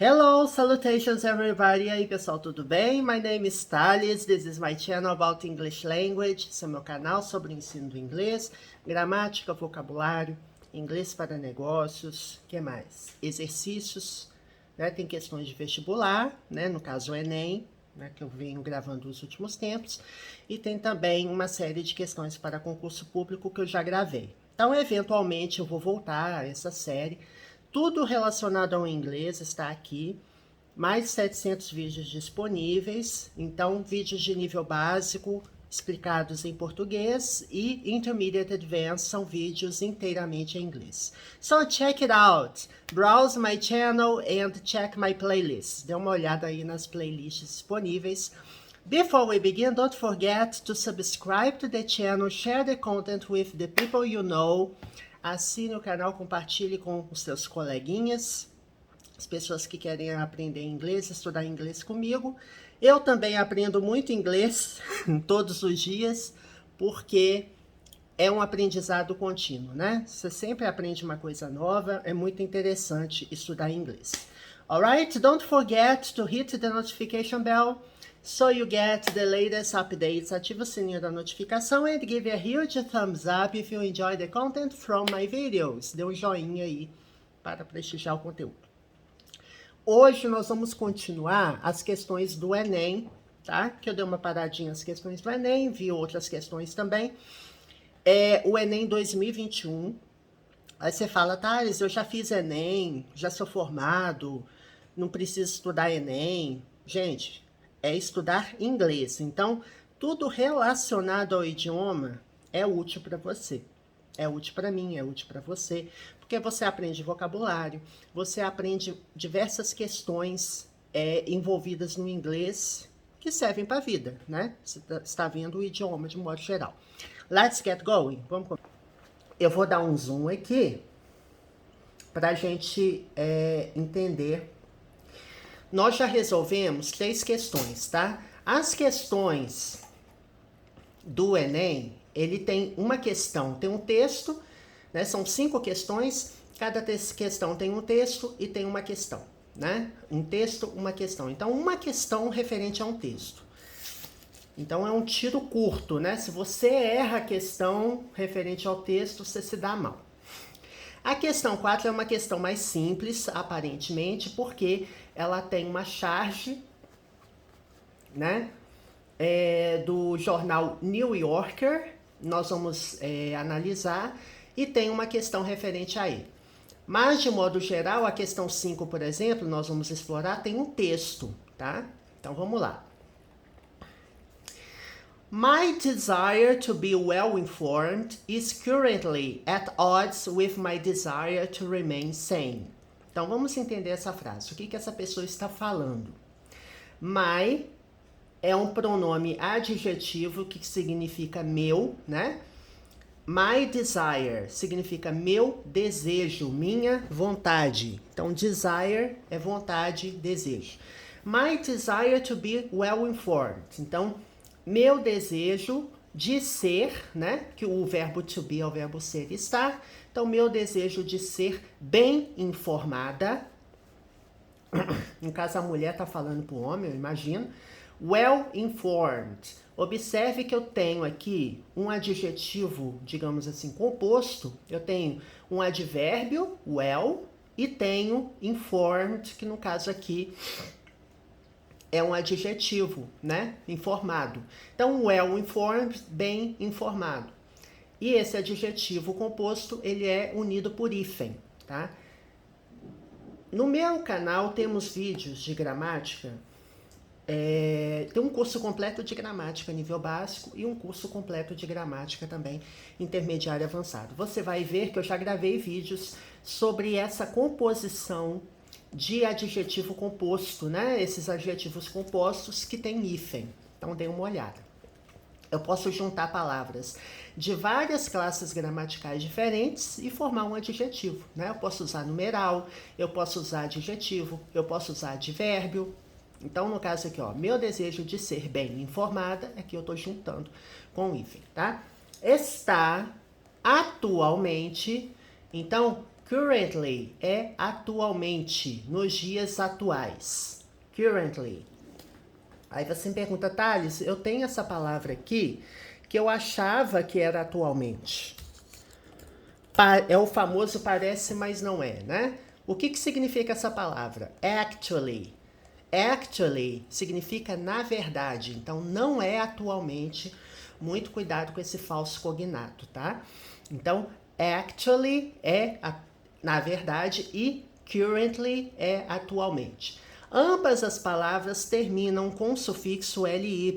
Hello, salutations everybody. E aí, pessoal, tudo bem? My name is Thales. This is my channel about English language. Esse é o meu canal sobre o ensino do inglês, gramática, vocabulário, inglês para negócios, que mais? Exercícios, né? Tem questões de vestibular, né? No caso o Enem, né? Que eu venho gravando nos últimos tempos. E tem também uma série de questões para concurso público que eu já gravei. Então, eventualmente, eu vou voltar a essa série. Tudo relacionado ao inglês está aqui, mais de 700 vídeos disponíveis, então vídeos de nível básico explicados em português e Intermediate Advanced são vídeos inteiramente em inglês. So check it out, browse my channel and check my playlists. Dê uma olhada aí nas playlists disponíveis. Before we begin, don't forget to subscribe to the channel, share the content with the people you know. Assine o canal, compartilhe com os seus coleguinhas, as pessoas que querem aprender inglês, estudar inglês comigo. Eu também aprendo muito inglês todos os dias, porque é um aprendizado contínuo, né? Você sempre aprende uma coisa nova, é muito interessante estudar inglês. Alright, don't forget to hit the notification bell so you get the latest updates. Ativa o sininho da notificação and give a huge thumbs up if you enjoy the content from my videos. Dê um joinha aí para prestigiar o conteúdo. Hoje nós vamos continuar as questões do Enem, tá? Que eu dei uma paradinha nas questões do Enem, vi outras questões também. O Enem 2021. Aí você fala, Thales, eu já fiz Enem, já sou formado, não preciso estudar Enem. Gente, é estudar inglês. Então, tudo relacionado ao idioma é útil para você. É útil para mim, é útil para você. Porque você aprende vocabulário, você aprende diversas questões envolvidas no inglês que servem para a vida, né? Você está vendo o idioma de modo geral. Let's get going. Vamos começar. Eu vou dar um zoom aqui para a gente entender. Nós já resolvemos 3 questões, tá? As questões do Enem, ele tem uma questão, tem um texto, né? São 5 questões, cada questão tem um texto e tem uma questão, né? Um texto, uma questão. Então, uma questão referente a um texto. Então, é um tiro curto, né? Se você erra a questão referente ao texto, você se dá mal. A questão 4 é uma questão mais simples, aparentemente, porque ela tem uma charge, né? Do jornal New Yorker, nós vamos analisar, e tem uma questão referente a ele. Mas, de modo geral, a questão 5, por exemplo, nós vamos explorar, tem um texto, tá? Então, vamos lá. My desire to be well-informed is currently at odds with my desire to remain sane. Então, vamos entender essa frase. O que essa pessoa está falando? My é um pronome adjetivo que significa meu, né? My desire significa meu desejo, minha vontade. Então, desire é vontade, desejo. My desire to be well-informed. Então, meu desejo de ser, né? Que o verbo to be é o verbo ser e estar. Então, meu desejo de ser bem informada. No caso, a mulher está falando para o homem, eu imagino. Well informed. Observe que eu tenho aqui um adjetivo, digamos assim, composto. Eu tenho um advérbio, well, e tenho informed, que no caso aqui é um adjetivo, né? Informado. Então, well informed, bem informado. E esse adjetivo composto, ele é unido por hífen, tá? No meu canal temos vídeos de gramática. Tem um curso completo de gramática nível básico e um curso completo de gramática também intermediário avançado. Você vai ver que eu já gravei vídeos sobre essa composição de adjetivo composto, né? Esses adjetivos compostos que tem hífen. Então, dê uma olhada. Eu posso juntar palavras de várias classes gramaticais diferentes e formar um adjetivo, né? Eu posso usar numeral, eu posso usar adjetivo, eu posso usar advérbio. Então, no caso aqui, ó, meu desejo de ser bem informada, aqui eu estou juntando com o hífen, tá? Está atualmente, então, Currently é atualmente, nos dias atuais. Currently. Aí você me pergunta, Thales, eu tenho essa palavra aqui que eu achava que era atualmente. É o famoso parece, mas não é, né? O que significa essa palavra? Actually. Actually significa na verdade, então não é atualmente. Muito cuidado com esse falso cognato, tá? Então, actually é na verdade e currently é atualmente. Ambas as palavras terminam com o sufixo ly.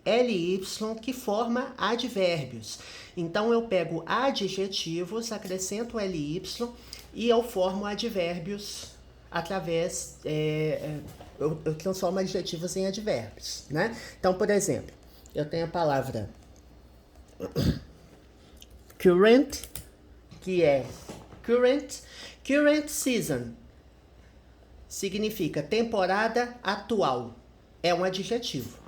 ly que forma advérbios. Então eu pego adjetivos, acrescento ly e eu formo advérbios através, eu transformo adjetivos em advérbios, né? Então, por exemplo, eu tenho a palavra current, que é current season, significa temporada atual, é um adjetivo.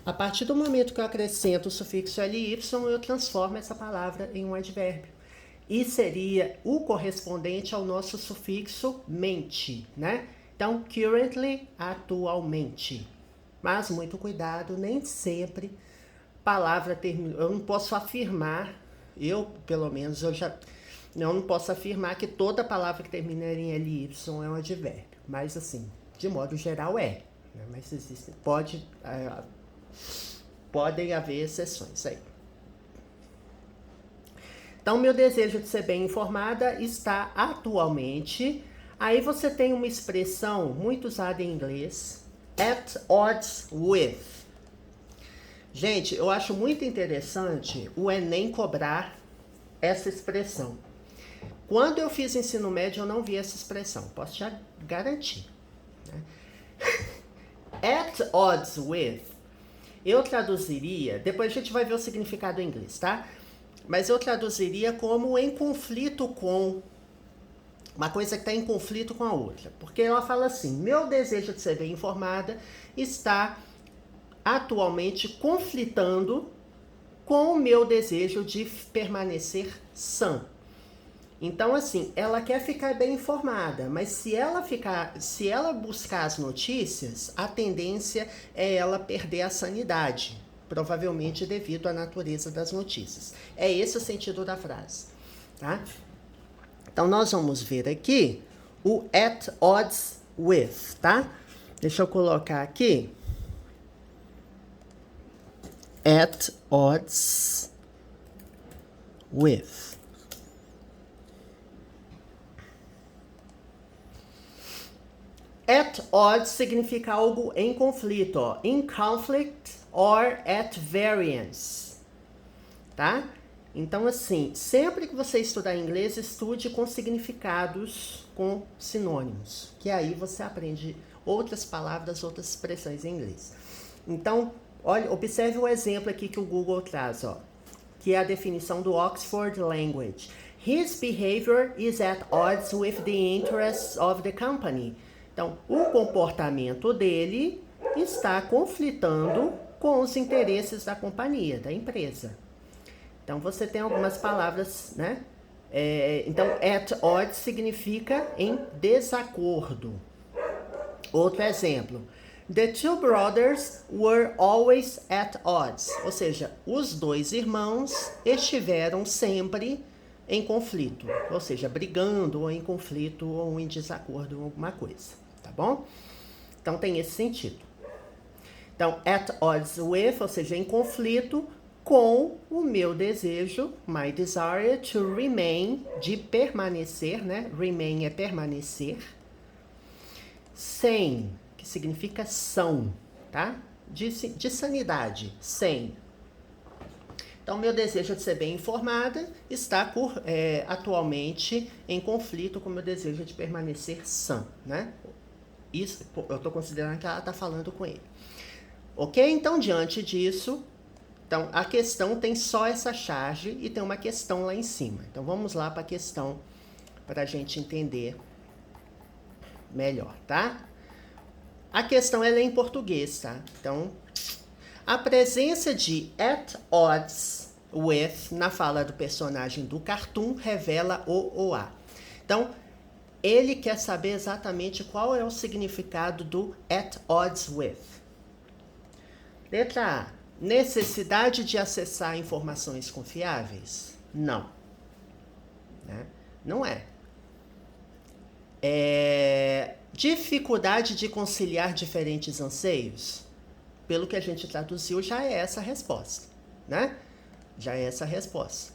A partir do momento que eu acrescento o sufixo ly, eu transformo essa palavra em um advérbio. E seria o correspondente ao nosso sufixo mente, né? Então, currently, atualmente. Mas muito cuidado, nem sempre palavra termina. Eu não posso afirmar, pelo menos, eu não posso afirmar que toda palavra que termina em ly é um advérbio. Mas assim, de modo geral é. Né? Mas existem, podem haver exceções aí. Então, meu desejo de ser bem informada está atualmente. Aí você tem uma expressão muito usada em inglês, at odds with. Gente, eu acho muito interessante o Enem cobrar essa expressão. Quando eu fiz ensino médio, eu não vi essa expressão, posso te garantir. Né? At odds with, eu traduziria, depois a gente vai ver o significado em inglês, tá? Mas eu traduziria como em conflito com, uma coisa que está em conflito com a outra. Porque ela fala assim, meu desejo de ser bem informada está atualmente conflitando com o meu desejo de permanecer sã. Então, assim, ela quer ficar bem informada, mas se ela buscar as notícias, a tendência é ela perder a sanidade, provavelmente devido à natureza das notícias. É esse o sentido da frase, tá? Então, nós vamos ver aqui o at odds with, tá? Deixa eu colocar aqui. At odds with. At odds significa algo em conflito, ó. In conflict or at variance, tá? Então, assim, sempre que você estudar inglês, estude com significados, com sinônimos, que aí você aprende outras palavras, outras expressões em inglês. Então, olha, observe o exemplo aqui que o Google traz, ó, que é a definição do Oxford Language. His behavior is at odds with the interests of the company. Então, o comportamento dele está conflitando com os interesses da companhia, da empresa. Então, você tem algumas palavras, né? Então, at odds significa em desacordo. Outro exemplo. The two brothers were always at odds. Ou seja, os dois irmãos estiveram sempre em conflito. Ou seja, brigando, ou em conflito, ou em desacordo com alguma coisa. Tá bom? Então, tem esse sentido. Então, at odds with, ou seja, em conflito com o meu desejo, my desire to remain, de permanecer, né? Remain é permanecer. Sem, que significa são, tá? De sanidade, sem. Então, meu desejo de ser bem informada está atualmente em conflito com o meu desejo de permanecer sã, né? Isso, eu estou considerando que ela está falando com ele. Ok? Então, diante disso, então, a questão tem só essa charge e tem uma questão lá em cima. Então, vamos lá para a questão para a gente entender melhor, tá? A questão ela é em português, tá? Então, a presença de at odds with na fala do personagem do cartoon revela o ou a. Então, ele quer saber exatamente qual é o significado do at odds with. Letra A. Necessidade de acessar informações confiáveis? Não. Né? Não é. Dificuldade de conciliar diferentes anseios? Pelo que a gente traduziu, já é essa a resposta, né? Já é essa a resposta.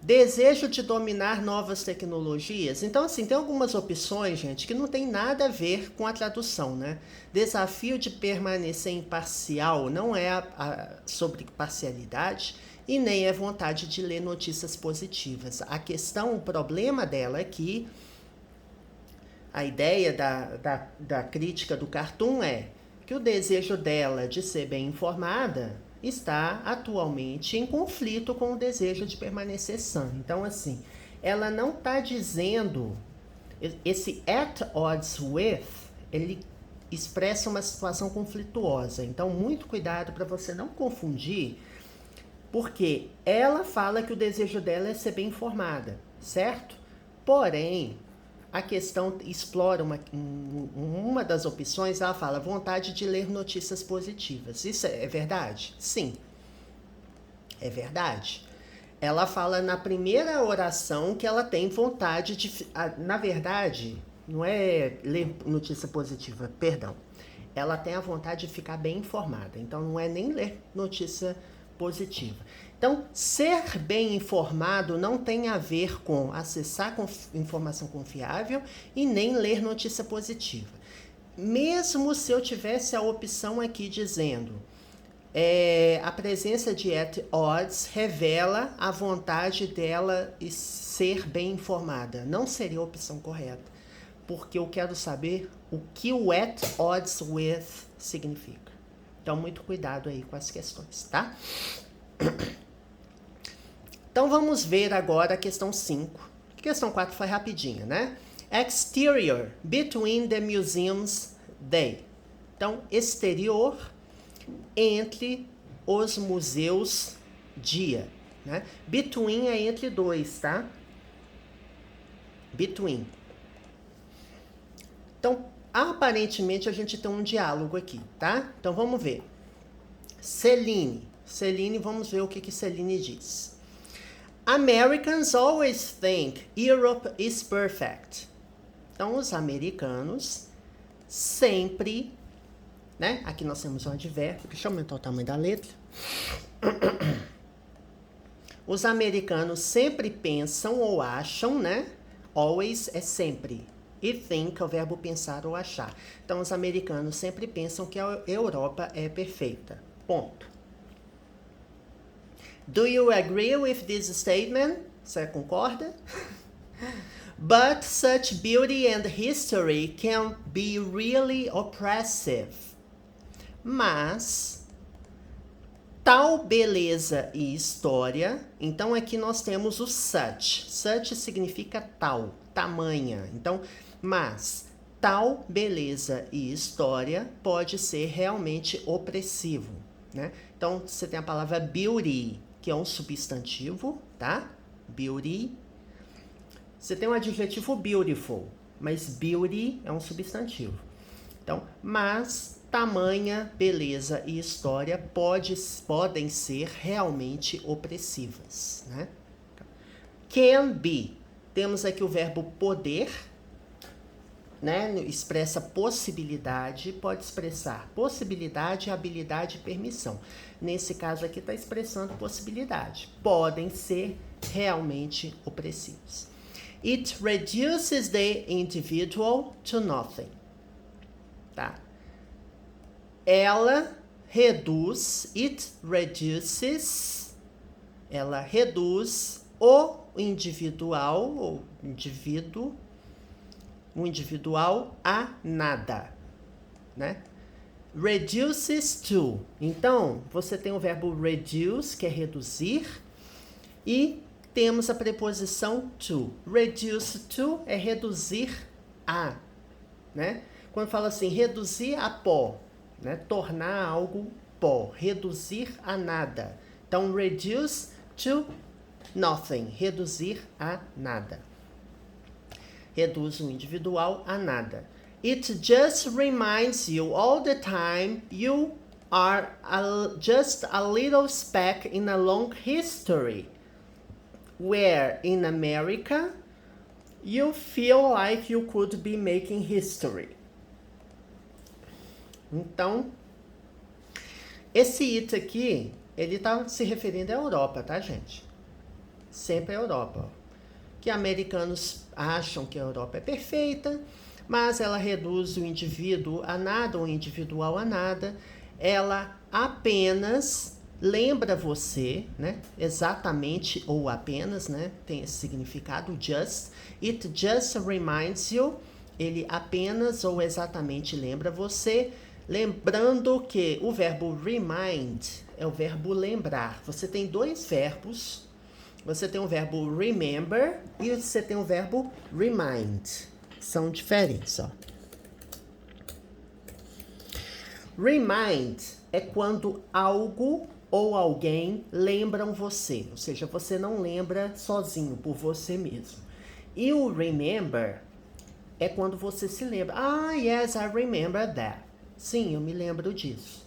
Desejo de dominar novas tecnologias? Então, assim, tem algumas opções, gente, que não tem nada a ver com a tradução, né? Desafio de permanecer imparcial não é sobre parcialidade e nem é vontade de ler notícias positivas. A questão, o problema dela aqui, a ideia da crítica do Cartoon é que o desejo dela de ser bem informada está atualmente em conflito com o desejo de permanecer sã. Então, assim, ela não está dizendo... Esse at odds with, ele expressa uma situação conflituosa. Então, muito cuidado para você não confundir, porque ela fala que o desejo dela é ser bem informada, certo? Porém, a questão explora uma das opções, ela fala vontade de ler notícias positivas. Isso é verdade? Sim, é verdade. Ela fala na primeira oração que ela tem vontade de... Na verdade, não é ler notícia positiva, perdão. Ela tem a vontade de ficar bem informada. Então, não é nem ler notícia positiva. Então, ser bem informado não tem a ver com acessar informação confiável e nem ler notícia positiva. Mesmo se eu tivesse a opção aqui dizendo a presença de at odds revela a vontade dela ser bem informada. Não seria a opção correta, porque eu quero saber o que o at odds with significa. Então, muito cuidado aí com as questões, tá? Então, vamos ver agora a questão 5. A questão 4 foi rapidinha, né? Exterior, between the museums, they. Então, exterior, entre os museus, dia. Né? Between é entre dois, tá? Between. Então, aparentemente, a gente tem um diálogo aqui, tá? Então, vamos ver. Celine, vamos ver o que Celine diz. Americans always think Europe is perfect. Então, os americanos sempre, né? Aqui nós temos um advérbio, deixa eu aumentar o tamanho da letra. Os americanos sempre pensam ou acham, né? Always é sempre. E think é o verbo pensar ou achar. Então, os americanos sempre pensam que a Europa é perfeita. Ponto. Do you agree with this statement? Você concorda? But such beauty and history can be really oppressive. Mas tal beleza e história, então aqui nós temos o such. Such significa tal, tamanha. Então, mas tal beleza e história pode ser realmente opressivo, né? Então, você tem a palavra beauty, que é um substantivo, tá? Beauty. Você tem um adjetivo beautiful, mas beauty é um substantivo. Então, mas tamanha, beleza e história podem ser realmente opressivas, né? Can be. Temos aqui o verbo poder, né? Expressa possibilidade, pode expressar possibilidade, habilidade e permissão. Nesse caso aqui está expressando possibilidade. Podem ser realmente opressivos. It reduces the individual to nothing. Tá? Ela reduz o individual, ou o individual a nada, né? Reduces to. Então, você tem o verbo reduce, que é reduzir, e temos a preposição to. Reduce to é reduzir a, né? Quando fala assim, reduzir a pó, né? Tornar algo pó, reduzir a nada. Então, reduce to nothing, reduzir a nada. reduz o individual a nada. It just reminds you all the time you are just a little speck in a long history, where in America you feel like you could be making history. Então, esse it aqui, ele tá se referindo à Europa, tá, gente? Sempre a Europa. Que americanos acham que a Europa é perfeita, mas ela reduz o indivíduo a nada, o individual a nada. Ela apenas lembra você, né? Exatamente ou apenas, né? Tem esse significado, just. It just reminds you. Ele apenas ou exatamente lembra você. Lembrando que o verbo remind é o verbo lembrar. Você tem dois verbos. Você tem o verbo remember e você tem o verbo remind. São diferentes, ó. Remind é quando algo ou alguém lembram você. Ou seja, você não lembra sozinho, por você mesmo. E o remember é quando você se lembra. Ah, yes, I remember that. Sim, eu me lembro disso.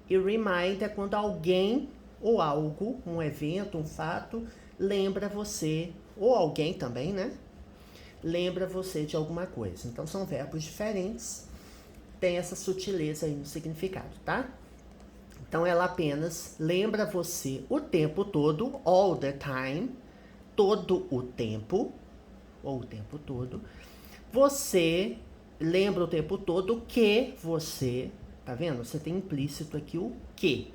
E remind é quando alguém ou algo, um evento, um fato, lembra você, ou alguém também, né? Lembra você de alguma coisa. Então, são verbos diferentes. Tem essa sutileza aí no significado, tá? Então, ela apenas lembra você o tempo todo, all the time, todo o tempo, ou o tempo todo. Você lembra o tempo todo que você, tá vendo? Você tem implícito aqui o que.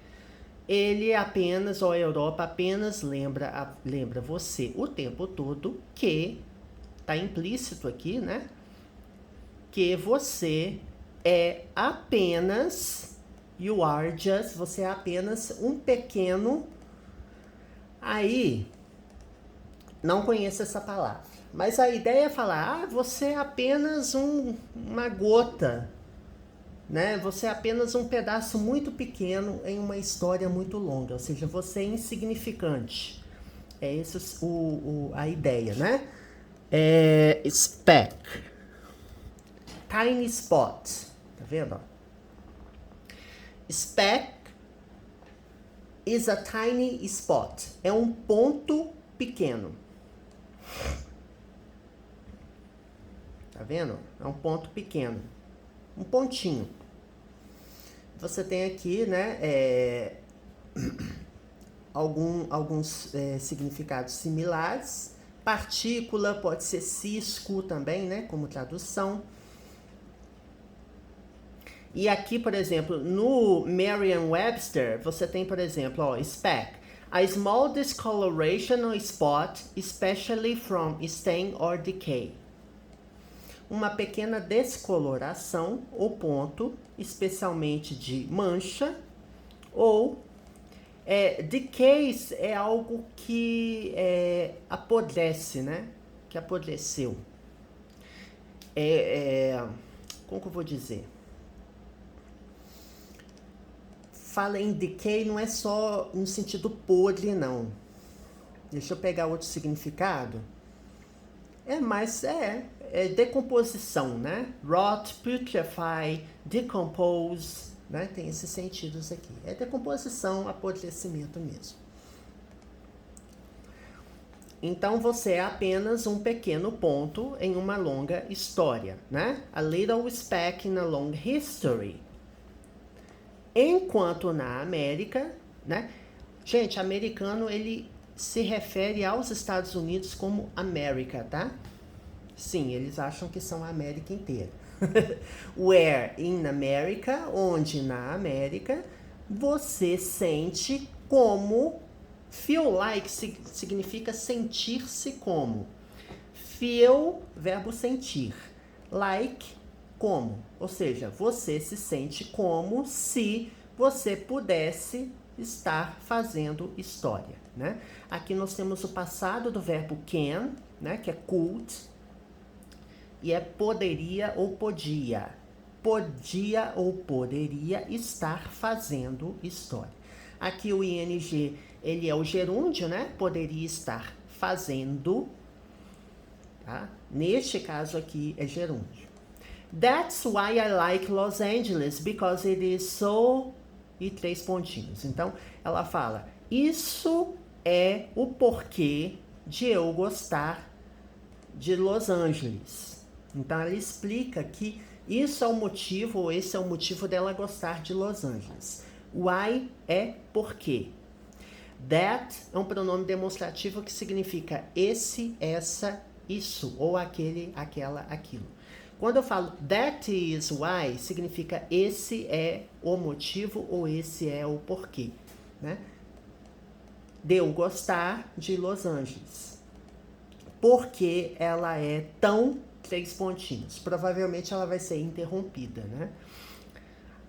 Ele apenas, ou a Europa apenas lembra você o tempo todo que, tá implícito aqui, né? Que você é apenas, you are just, você é apenas um pequeno, aí, não conheço essa palavra. Mas a ideia é falar, você é apenas uma gota, né? Você é apenas um pedaço muito pequeno em uma história muito longa. Ou seja, você é insignificante. É essa a ideia, né? Speck. Tiny spot. Tá vendo? Speck is a tiny spot. É um ponto pequeno. Tá vendo? É um ponto pequeno. Um pontinho. Você tem aqui, né, alguns significados similares. Partícula pode ser cisco também, né, como tradução. E aqui, por exemplo, no Merriam-Webster, você tem, por exemplo, ó, speck. A small discoloration or spot, especially from stain or decay. Uma pequena descoloração ou ponto, especialmente de mancha, ou decays é algo que apodrece, né? Que apodreceu. Como que eu vou dizer? Fala em decay não é só no sentido podre, não. Deixa eu pegar outro significado. É decomposição, né? Rot, putrefy, decompose, né? Tem esses sentidos aqui. É decomposição, apodrecimento mesmo. Então, você é apenas um pequeno ponto em uma longa história, né? A little speck in a long history. Enquanto na América, né? Gente, americano, ele se refere aos Estados Unidos como América, tá? Sim, eles acham que são a América inteira. Where in America, onde na América, você sente como. Feel like significa sentir-se como. Feel, verbo sentir. Like, como. Ou seja, você se sente como se você pudesse estar fazendo história, né? Aqui nós temos o passado do verbo can, né? Que é could. E é poderia ou podia. Podia ou poderia estar fazendo história. Aqui o ing, ele é o gerúndio, né? Poderia estar fazendo. tá? Neste caso aqui é gerúndio. That's why I like Los Angeles, because it is so... E 3 pontinhos. Então, ela fala, isso é o porquê de eu gostar de Los Angeles. Então, ela explica que isso é o motivo, ou esse é o motivo dela gostar de Los Angeles. Why é porquê. That é um pronome demonstrativo que significa esse, essa, isso, ou aquele, aquela, aquilo. Quando eu falo that is why, significa esse é o motivo ou esse é o porquê, né? De eu gostar de Los Angeles. Porque ela é tão 3 pontinhos. Provavelmente ela vai ser interrompida, né?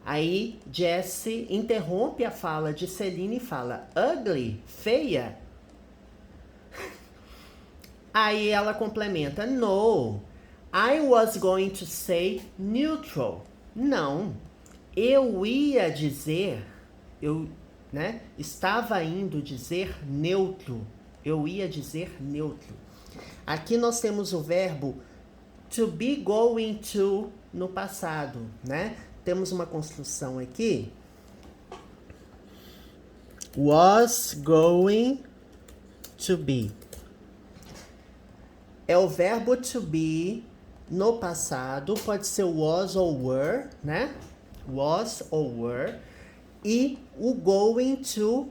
Aí Jessie interrompe a fala de Celine e fala, ugly, feia. Aí ela complementa, no, I was going to say neutral. Não, eu ia dizer, estava indo dizer neutro. Eu ia dizer neutro. Aqui nós temos o verbo to be going to no passado, né? Temos uma construção aqui. Was going to be. É o verbo to be no passado, pode ser was ou were, né? Was ou were. E o going to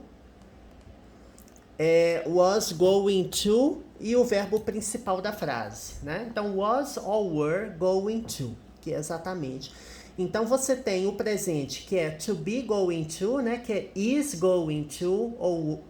was going to e o verbo principal da frase, né? Então, was or were going to, que é exatamente. Então, você tem o presente, que é to be going to, né? Que é is going to, ou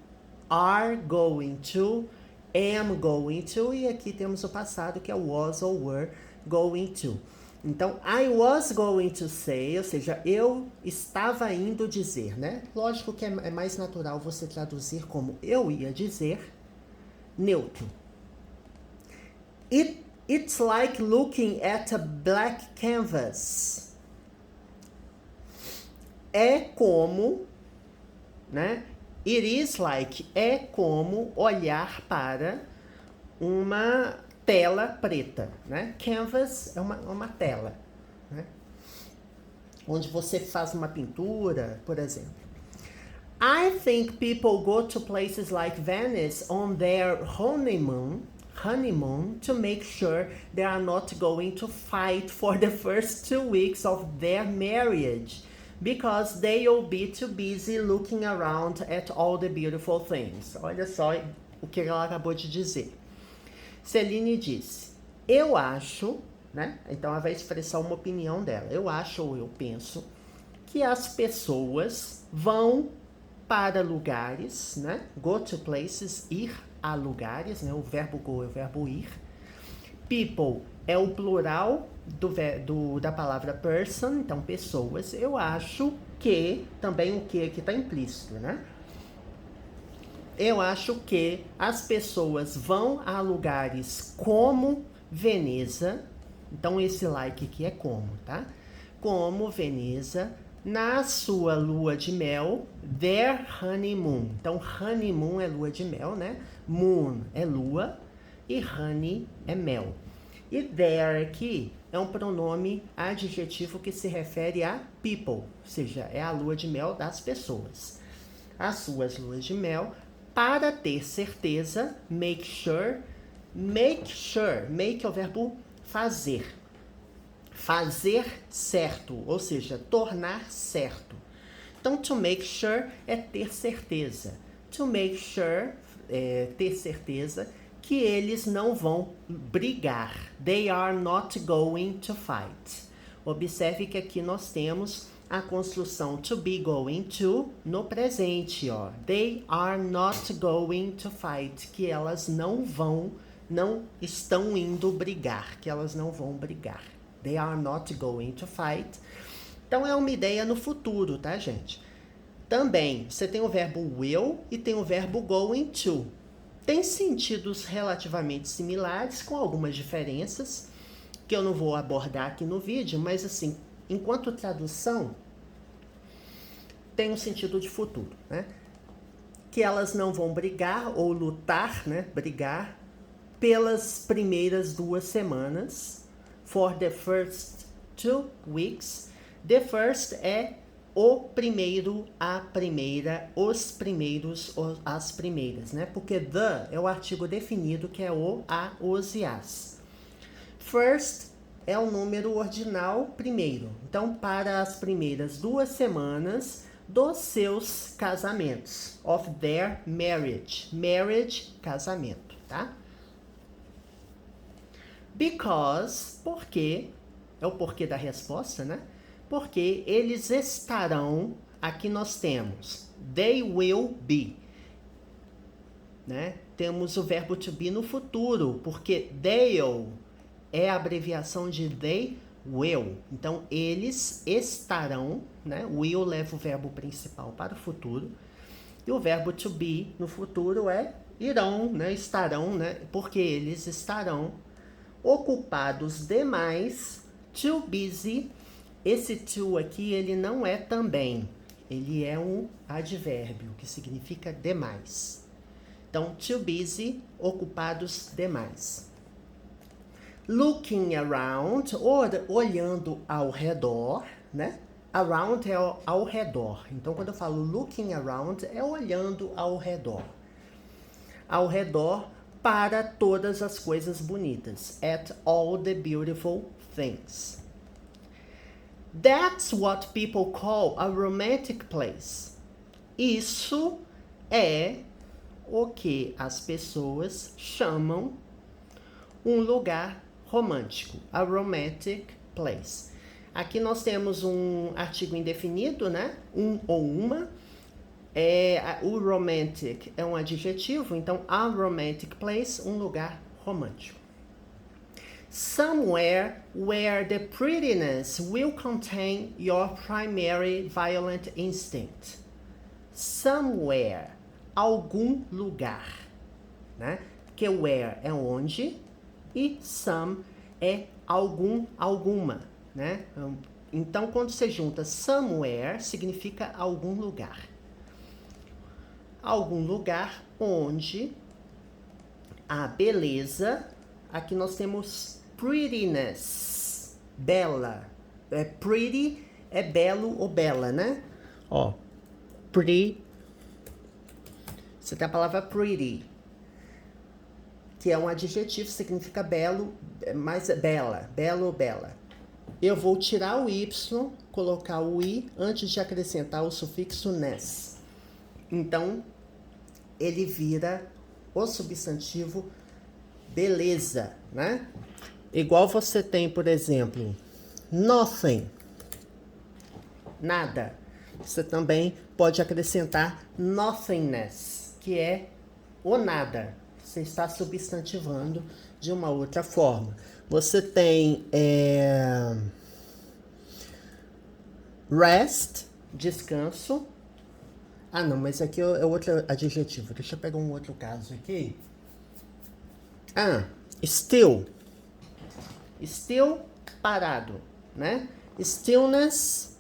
are going to, am going to. E aqui temos o passado, que é was or were going to. Então, I was going to say, ou seja, eu estava indo dizer, né? Lógico que é mais natural você traduzir como eu ia dizer, neutro. It's like looking at a black canvas. É como, né? It is like, é como olhar para uma tela preta, né? Canvas é uma tela, né? Onde você faz uma pintura, por exemplo. I think people go to places like Venice on their honeymoon to make sure they are not going to fight for the first 2 weeks of their marriage, because they will be too busy looking around at all the beautiful things. Olha só o que ela acabou de dizer. Celine disse, eu acho, né? Então ela vai expressar uma opinião dela. Eu acho ou eu penso que as pessoas vão para lugares, né? Go to places, ir a lugares, né? O verbo go é o verbo ir. People é o plural da palavra person, então pessoas. Eu acho que, também o que aqui está implícito, né? Eu acho que as pessoas vão a lugares como Veneza. Então, esse like aqui é como, tá? Como Veneza, na sua lua de mel, their honeymoon. Então, honeymoon é lua de mel, né? Moon é lua e honey é mel. E there aqui é um pronome adjetivo que se refere a people, ou seja, é a lua de mel das pessoas. As suas luas de mel, para ter certeza, make sure, make é o verbo fazer. Fazer certo, ou seja, tornar certo. Então, to make sure é ter certeza. To make sure é ter certeza que eles não vão brigar. They are not going to fight. Observe que aqui nós temos a construção to be going to no presente, ó. They are not going to fight, que elas não estão indo brigar, que elas não vão brigar. They are not going to fight. Então é uma ideia no futuro, tá, gente? Também, você tem o verbo will e tem o verbo going to. Tem sentidos relativamente similares, com algumas diferenças, que eu não vou abordar aqui no vídeo, mas assim, enquanto tradução, tem um sentido de futuro, né? Que elas não vão brigar ou lutar, né? Brigar pelas primeiras 2 semanas. For the first 2 weeks. The first é o primeiro, a primeira, os primeiros, as primeiras, né? Porque the é o artigo definido, que é o, a, os e as. First é o número ordinal primeiro. Então, para as primeiras 2 semanas dos seus casamentos. Of their marriage. Marriage, casamento, tá? Because, porque, é o porquê da resposta, né? Porque eles estarão, aqui nós temos, they will be, né? Temos o verbo to be no futuro, porque they'll é a abreviação de they will. Então, eles estarão, né? Will leva o verbo principal para o futuro. E o verbo to be no futuro é irão, né? Estarão, né? Porque eles estarão ocupados demais, too busy. Esse to aqui, ele não é também. Ele é um advérbio, que significa demais. Então, too busy, ocupados demais. Looking around, olhando ao redor, né? Around é ao redor. Então, quando eu falo looking around, é olhando ao redor. Ao redor para todas as coisas bonitas. At all the beautiful things. That's what people call a romantic place. Isso é o que as pessoas chamam um lugar romântico. A romantic place. Aqui nós temos um artigo indefinido, né? Um ou uma. O romantic é um adjetivo, então a romantic place, um lugar romântico. Somewhere where the prettiness will contain your primary violent instinct. Somewhere, algum lugar, né? Porque where é onde e some é algum, alguma, né? Então, quando você junta somewhere, significa algum lugar. Algum lugar onde a beleza, aqui nós temos prettiness, bela. Pretty é belo ou bela, né? Ó, pretty, você tem a palavra pretty, que é um adjetivo, significa belo, mas bela, belo ou bela. Eu vou tirar o y, colocar o i antes de acrescentar o sufixo ness. Então, ele vira o substantivo beleza, né? Igual você tem, por exemplo, nothing, nada. Você também pode acrescentar nothingness, que é o nada. Você está substantivando de uma outra forma. Você tem rest, descanso. Ah, não, mas aqui é outro adjetivo. Deixa eu pegar um outro caso aqui. Still. Still, parado, né? Stillness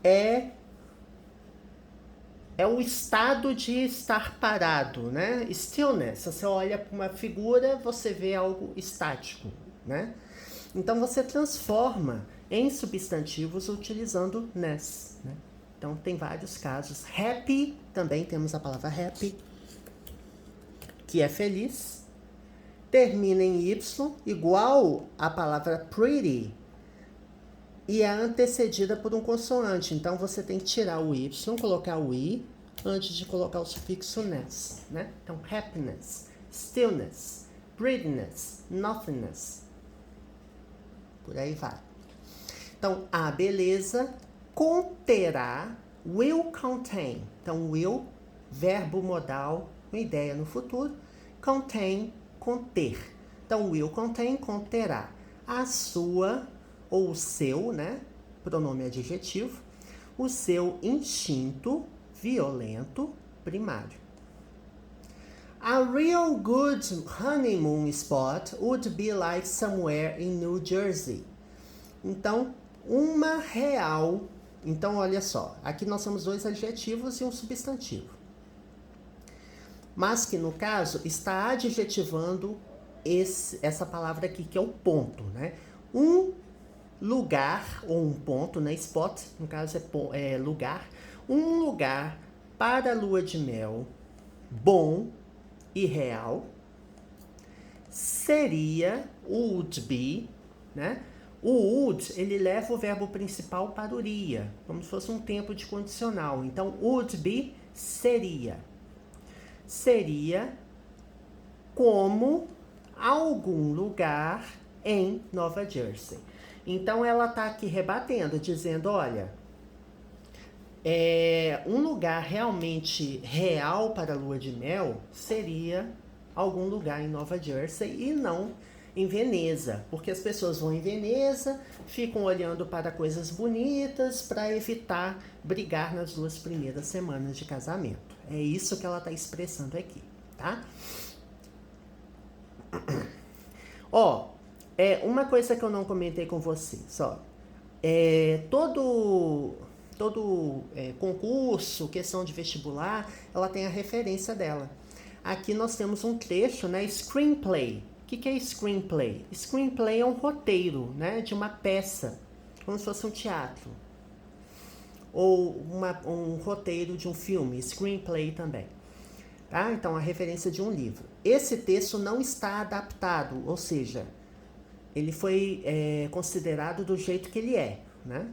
é o estado de estar parado, né? Stillness, você olha para uma figura, você vê algo estático, né? Então, você transforma em substantivos utilizando ness, né? Então, tem vários casos. Happy, também temos a palavra happy, que é feliz. Termina em y, igual a palavra pretty, e é antecedida por um consoante. Então, você tem que tirar o y, colocar o i, antes de colocar o sufixo ness, né? Então, happiness, stillness, prettiness, nothingness. Por aí vai. Então, a beleza conterá, will contain. Então, will, verbo modal, uma ideia no futuro. Contain, conter. Então, will contain, conterá a sua ou o seu, né? Pronome adjetivo. O seu instinto violento primário. A real good honeymoon spot would be like somewhere in New Jersey. Então, uma real. Então, olha só. Aqui nós temos 2 adjetivos e um substantivo. mas que no caso está adjetivando essa palavra aqui, que é o ponto, né? Um lugar, ou um ponto, né? Spot, no caso é lugar. Um lugar para a lua de mel bom e real seria o would be, né? O would, ele leva o verbo principal para o iria, como se fosse um tempo de condicional. Então, would be seria. Seria como algum lugar em Nova Jersey. Então, ela está aqui rebatendo, dizendo, olha, um lugar realmente real para a lua de mel seria algum lugar em Nova Jersey e não em Veneza, porque as pessoas vão em Veneza, ficam olhando para coisas bonitas para evitar brigar nas 2 primeiras semanas de casamento. É isso que ela está expressando aqui, tá? Ó, uma coisa que eu não comentei com vocês, ó, todo concurso, questão de vestibular, ela tem a referência dela. Aqui nós temos um trecho, né? Screenplay. O que é screenplay? Screenplay é um roteiro, né? De uma peça, como se fosse um teatro. Ou um roteiro de um filme, screenplay também. Tá? Então, a referência de um livro. Esse texto não está adaptado, ou seja, ele foi considerado do jeito que ele é, né?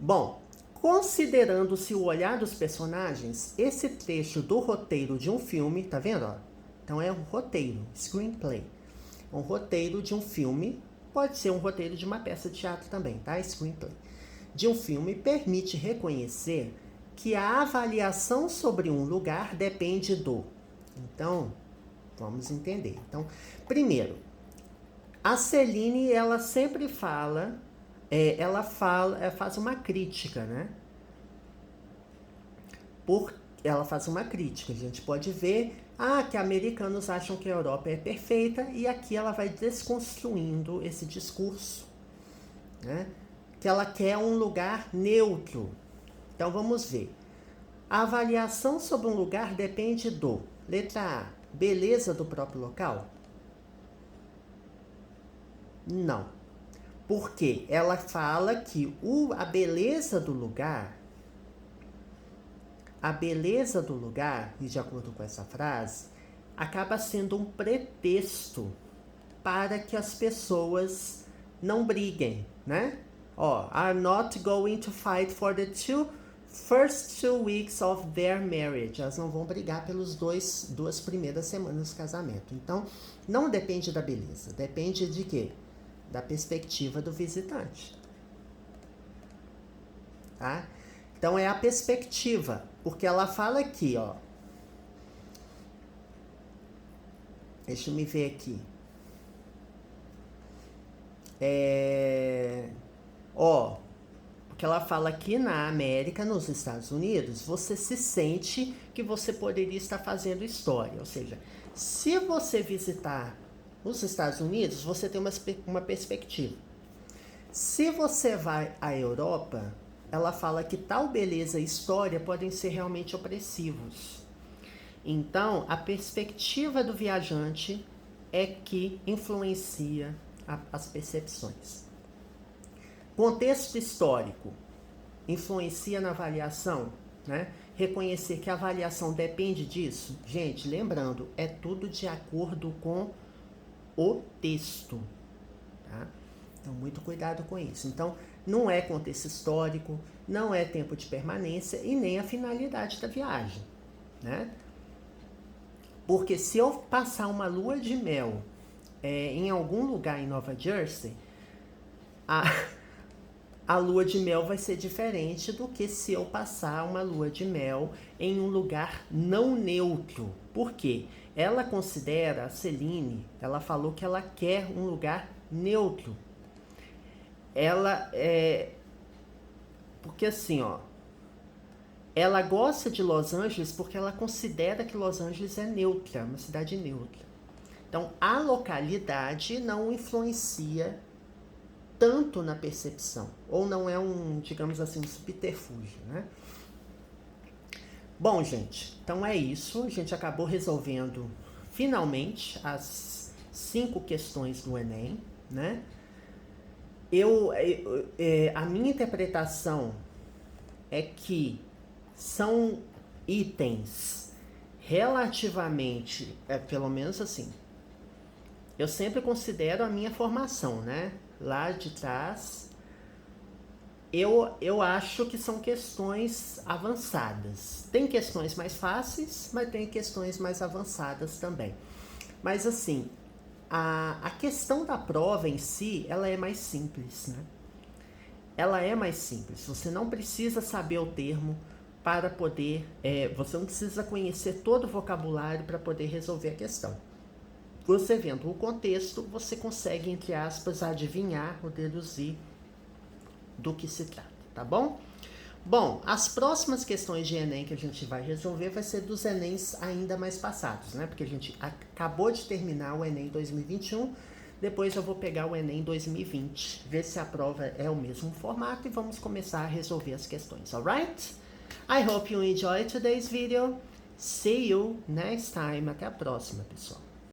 Bom, considerando-se o olhar dos personagens, esse trecho do roteiro de um filme, tá vendo? Ó? Então é um roteiro, screenplay. Um roteiro de um filme, pode ser um roteiro de uma peça de teatro também, tá? Screenplay. De um filme permite reconhecer que a avaliação sobre um lugar depende do. Então, vamos entender. Então, primeiro, a Celine, ela sempre fala, ela faz uma crítica, né? Ela faz uma crítica. A gente pode ver que americanos acham que a Europa é perfeita, e aqui ela vai desconstruindo esse discurso, né? Que ela quer um lugar neutro. Então vamos ver. A avaliação sobre um lugar depende do, letra A, beleza do próprio local? Não. Porque ela fala que a beleza do lugar, e de acordo com essa frase, acaba sendo um pretexto para que as pessoas não briguem, né? Are not going to fight for the first 2 weeks of their marriage. Elas não vão brigar pelas 2 primeiras semanas do casamento. Então, não depende da beleza. Depende de quê? Da perspectiva do visitante. Tá? Então, é a perspectiva. Porque ela fala aqui, ó. Deixa eu me ver aqui. Porque ela fala que na América, nos Estados Unidos, você se sente que você poderia estar fazendo história. Ou seja, se você visitar os Estados Unidos, você tem uma perspectiva. Se você vai à Europa, ela fala que tal beleza e história podem ser realmente opressivos. Então, a perspectiva do viajante é que influencia as percepções. Contexto histórico influencia na avaliação, né? Reconhecer que a avaliação depende disso. Gente, lembrando, é tudo de acordo com o texto, tá? Então, muito cuidado com isso. Então, não é contexto histórico, não é tempo de permanência e nem a finalidade da viagem, né? Porque se eu passar uma lua de mel em algum lugar em Nova Jersey, a lua de mel vai ser diferente do que se eu passar uma lua de mel em um lugar não neutro. Por quê? Ela considera, a Celine, ela falou que ela quer um lugar neutro. Porque assim, ó, ela gosta de Los Angeles porque ela considera que Los Angeles é neutra, uma cidade neutra. Então, a localidade não influencia tanto na percepção, ou não é digamos assim, um subterfúgio, né? Bom, gente, então é isso. A gente acabou resolvendo finalmente as 5 questões do Enem, né? A minha interpretação é que são itens relativamente, pelo menos assim, eu sempre considero a minha formação, né? Lá de trás, eu acho que são questões avançadas. Tem questões mais fáceis, mas tem questões mais avançadas também. Mas assim, a questão da prova em si, ela é mais simples, né? Ela é mais simples. Você não precisa saber o termo para poder... você não precisa conhecer todo o vocabulário para poder resolver a questão. Você vendo o contexto, você consegue, entre aspas, adivinhar ou deduzir do que se trata, tá bom? Bom, as próximas questões de Enem que a gente vai resolver vai ser dos Enems ainda mais passados, né? Porque a gente acabou de terminar o Enem 2021, depois eu vou pegar o Enem 2020, ver se a prova é o mesmo formato e vamos começar a resolver as questões, alright? I hope you enjoyed today's video. See you next time. Até a próxima, pessoal.